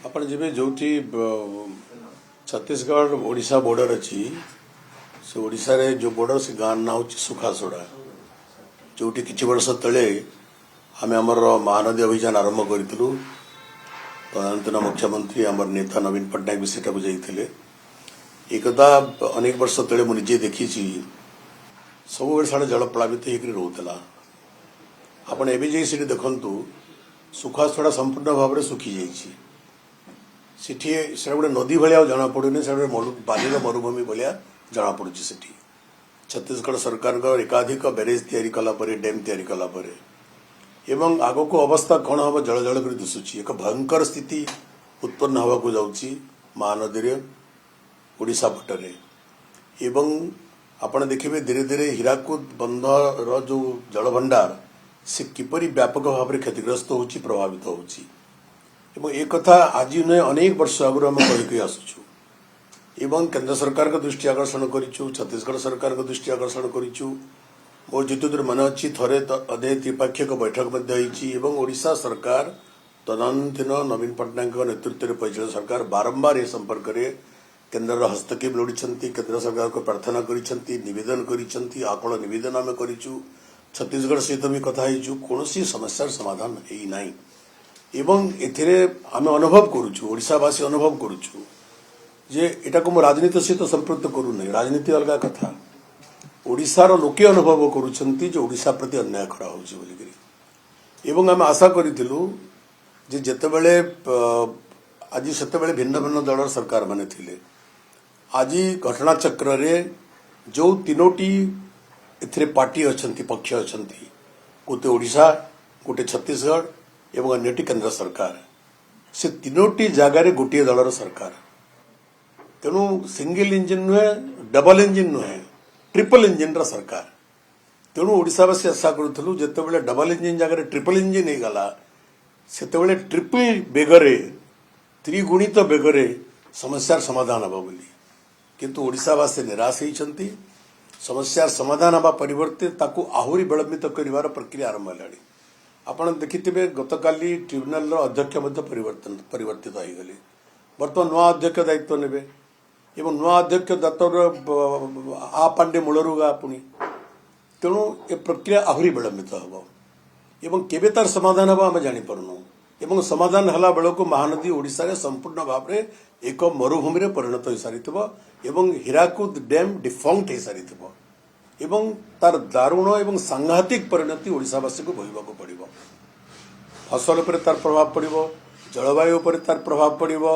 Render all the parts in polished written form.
आपण जेबे जोठी छत्तीसगढ़ ओडिशा बॉर्डर अच्छी से ओडिशा रे जो बॉर्डर से गाँव ना हो सुखासोड़ा जोठी किछि वर्ष तले आम आमर महानदी अभियान आरंभ करूँ तदनंतर मुख्यमंत्री आमर नेता नवीन पट्टनायक भी सेटा जाइए एकदा अनेक वर्ष तले मुझे देखी सब साढ़े जल प्लावित होता आपण एवं जाइए देखु सुखासोड़ा संपूर्ण भाव में सुखी जाइए गोटे नदी भाया जना पड़ूनी से बालिर मरुभूमि भाया जना पड़ी से छत्तीसगढ़ सरकार एकाधिक ब्यारेज तैयारी कलापर डैम तैयारी कलापर एवं आग को अवस्था कौन हम जल जल कर दिशुची एक भयंकर स्थिति उत्पन्न हवा को जाउची महानदी ओडिशा पटरे एवं आपण देखिए धीरे धीरे हीराकुद बंधर जो जलभंडार से किपरि व्यापक भाव में क्षतिग्रस्त होची प्रभावित होची एवं एक कथा आज नुहे अनेक वर्ष आगुरी आम कही आसुचु एवं केंद्र सरकार का दृष्टि आकर्षण करिचु छत्तीसगढ़ सरकार का दृष्टि आकर्षण करिचु मोर जितुदूर मन अच्छी थरे अधे त्रिपाक्षिक बैठक ओडिशा सरकार तदनंतर नवीन पट्टनायक नेतृत्व में परिचालित सरकार बारंबार ए संपर्क में केन्द्र हस्तक्षेप लोड़ी केन्द्र सरकार को प्रार्थना करिसेंती निवेदन करिसेंती आकल निवेदन आम करिचु छत्तीसगढ़ सहित भी कथा कौन समस्यार समाधान है ना एवं एथिरे आम अनुभव करुचु ओडिशावासी अनुभव करुचु जे एटा को राजनीति सहित संपृक्त करूना राजनीति अलग कथा ओडिशार लोके अनुभव करुछंती जे ओडिशा प्रति अन्याय करा होची बोलिकरी एवं आम आशा करिथिलु जे जेतेबेले आज सेतेबेले भिन्न भिन्न दलर सरकार माने थिले आज घटना चक्र रे जो तीनोटी एथिरे पार्टी अछंती पक्ष अछंती गोटे ओडिशा गोटे छत्तीसगढ़ एवं अन्यटी केन्द्र सरकार से तीनोटी जगार गोटे दलर सरकार तेणु सिंगल इंजिन नुहे डबल इंजिन नुहे ट्रिपल इंजिन रा सरकार तेणु ओडिशावासी आशा करूँ जितेबाला डबल इंजिन जगह ट्रिपल इंजिन हो गला से ट्रिपल बेगरे त्रिगुणित बेगरे समस्यार समाधान हवा बोली किंतु ओडिशावासी निराश होती समस्यार समाधान हवा परिवर्ते ताकू आहुरी विलंबित कर प्रक्रिया आरंभ है आपण देखिथे गतकाली ट्रिब्यूनाल अध्यक्ष परिवर्तित हो गले बर्तमान नुआ अध्यक्ष दायित्व ने एवं नुआ अध्यक्ष दायित्व आ पांडे मूलरू गा पुणी तेणु ए प्रक्रिया आहुरी विलंबित हम एवं केबे तार समाधान हम आम जापरनु एवं समाधान हला बेलू महानदी ओडिशा रे संपूर्ण भाव में एक मरुभूमि रे परिणत हो सारी एवं हीराकुद डैम डिफंक्ट हो सारी एवं तार दारुण एवं सांघातिक परिणति ओडिशावासी को भोगवाक पड़ो फसल पर तार प्रभाव पड़ो जलवायु पर तार प्रभाव पड़ो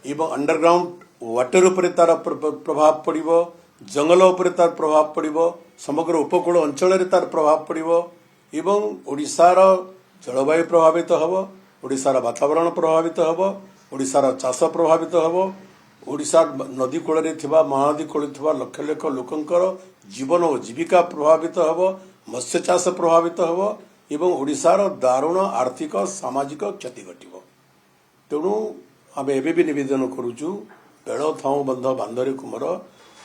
एवं अंडरग्राउंड वाटर उपर तार प्रभाव पड़ो जंगल उपर तार प्रभाव पड़ो समग्र उपकूल अंचल तार प्रभाव पड़ो एवं ओडिशार जलवायु प्रभावित हम ओडिशार वातावरण प्रभावित हम ओडिशार चाष प्रभावित हम ओडिशा नदी कूल महानदी कूल लक्ष लक्ष लोकंकर जीवन और जीविका प्रभावित हम मत्स्य चाष प्रभावित हम एवं ओडिशार दारुण आर्थिक सामाजिक क्षति घटव तेणु आम एवं भी नवेदन करुचु बेड़ थाऊ बंध बांधरे कुमर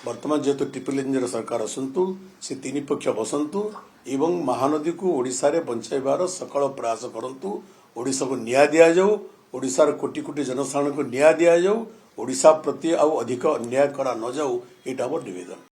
वर्तमान जेहेतु ट्रिपल इंजिन सरकार आसतु से तीन पक्ष बसतु एवं महानदी को ओडिशा रे बंचाइबार सकल प्रयास करतु ओडिशा को न्याय दि जाऊ ओडिशार कोटि कोटि जनसाधारण को न्याय दि जाऊ ओडिशा प्रति आउ अधिक अन्याय करा न जाऊ एटा मोर निवेदन।